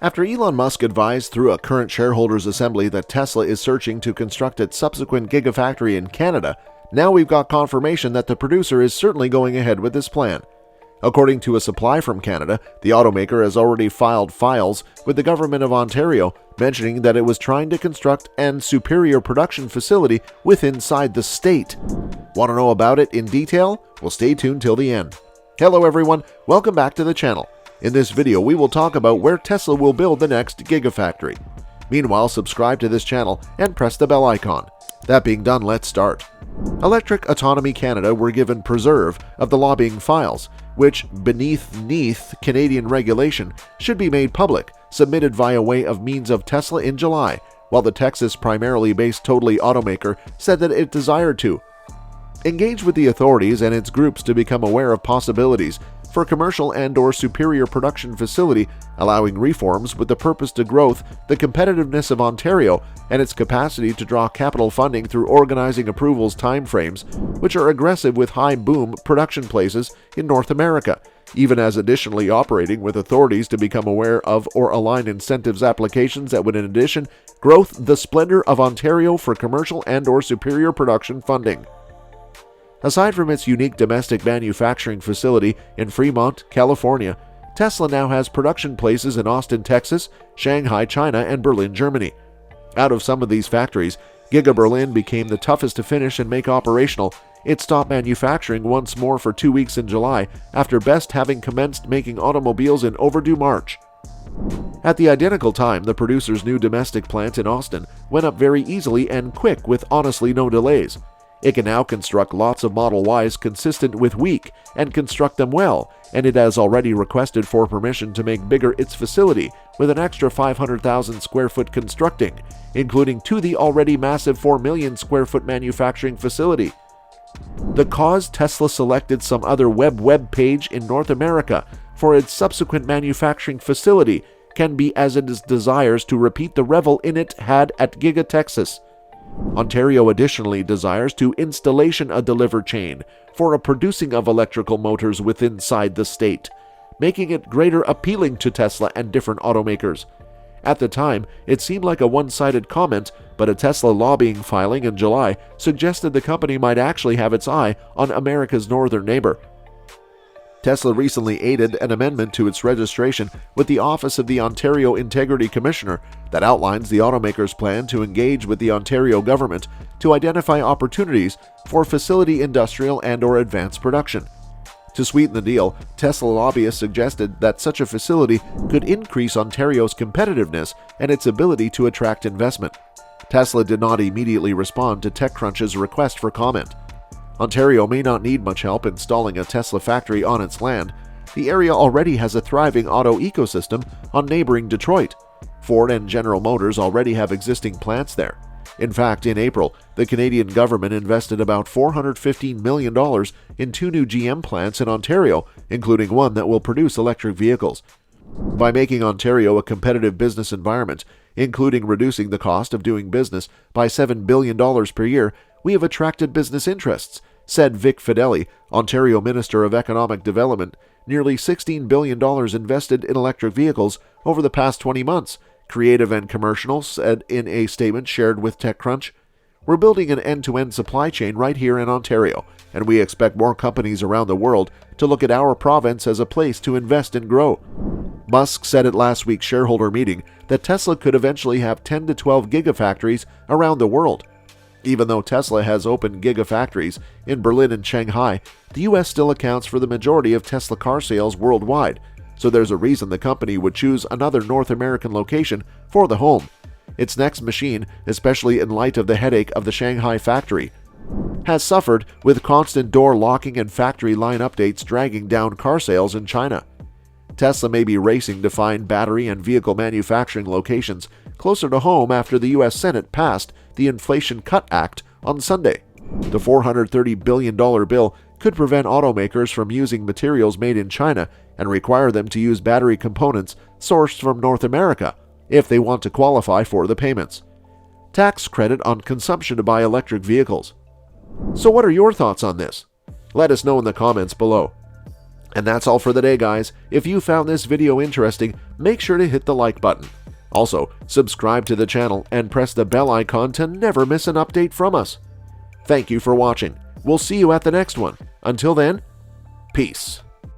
After Elon Musk advised through a current shareholders' assembly that Tesla is searching to construct its subsequent Gigafactory in Canada, now we've got confirmation that the producer is certainly going ahead with this plan. According to a supply from Canada, the automaker has already filed files with the government of Ontario, mentioning that it was trying to construct an superior production facility inside the state. Want to know about it in detail? Well, stay tuned till the end. Hello everyone, welcome back to the channel. In this video, we will talk about where Tesla will build the next Gigafactory. Meanwhile, subscribe to this channel and press the bell icon. That being done, let's start. Electric Autonomy Canada were given preserve of the lobbying files, which, beneath Canadian regulation, should be made public, submitted via way of means of Tesla in July, while the Texas primarily based Totally automaker said that it desired to engage with the authorities and its groups to become aware of possibilities for commercial and/or superior production facility, allowing reforms with the purpose to growth the competitiveness of Ontario and its capacity to draw capital funding through organizing approvals timeframes, which are aggressive with high boom production places in North America, even as additionally operating with authorities to become aware of or align incentives applications that would in addition growth the splendor of Ontario for commercial and/or superior production funding. Aside from its unique domestic manufacturing facility in Fremont, California, Tesla now has production places in Austin, Texas, Shanghai, China, and Berlin, Germany. Out of some of these factories, Giga Berlin became the toughest to finish and make operational. It stopped manufacturing once more for 2 weeks in July, after Best having commenced making automobiles in overdue March. At the identical time, the producer's new domestic plant in Austin went up very easily and quick with honestly no delays. It can now construct lots of Model Ys consistent with week and construct them well, and it has already requested for permission to make bigger its facility with an extra 500,000 square foot constructing, including to the already massive 4 million square foot manufacturing facility. The cause Tesla selected some other web page in North America for its subsequent manufacturing facility can be as it desires to repeat the revel in it had at Giga Texas. Ontario additionally desires to installation a deliver chain for a producing of electrical motors inside the state, making it greater appealing to Tesla and different automakers. At the time, it seemed like a one-sided comment, but a Tesla lobbying filing in July suggested the company might actually have its eye on America's northern neighbor. Tesla recently aided an amendment to its registration with the Office of the Ontario Integrity Commissioner that outlines the automaker's plan to engage with the Ontario government to identify opportunities for facility industrial and/or advanced production. To sweeten the deal, Tesla lobbyists suggested that such a facility could increase Ontario's competitiveness and its ability to attract investment. Tesla did not immediately respond to TechCrunch's request for comment. Ontario may not need much help installing a Tesla factory on its land. The area already has a thriving auto ecosystem on neighboring Detroit. Ford and General Motors already have existing plants there. In fact, in April, the Canadian government invested about $415 million in 2 new GM plants in Ontario, including one that will produce electric vehicles. By making Ontario a competitive business environment, including reducing the cost of doing business by $7 billion per year, we have attracted business interests, said Vic Fedeli, Ontario Minister of Economic Development. Nearly $16 billion invested in electric vehicles over the past 20 months, Creative and Commercial said in a statement shared with TechCrunch. We're building an end-to-end supply chain right here in Ontario, and we expect more companies around the world to look at our province as a place to invest and grow. Musk said at last week's shareholder meeting that Tesla could eventually have 10 to 12 gigafactories around the world. Even though Tesla has opened gigafactories in Berlin and Shanghai, the US still accounts for the majority of Tesla car sales worldwide, so there's a reason the company would choose another North American location for the home. Its next machine, especially in light of the headache of the Shanghai factory, has suffered with constant door locking and factory line updates dragging down car sales in China. Tesla may be racing to find battery and vehicle manufacturing locations closer to home after the U.S. Senate passed the Inflation Cut Act on Sunday. The $430 billion bill could prevent automakers from using materials made in China and require them to use battery components sourced from North America if they want to qualify for the payments. Tax credit on consumption to buy electric vehicles. So what are your thoughts on this? Let us know in the comments below. And that's all for the day, guys. If you found this video interesting, make sure to hit the like button. Also, subscribe to the channel and press the bell icon to never miss an update from us. Thank you for watching. We'll see you at the next one. Until then, peace.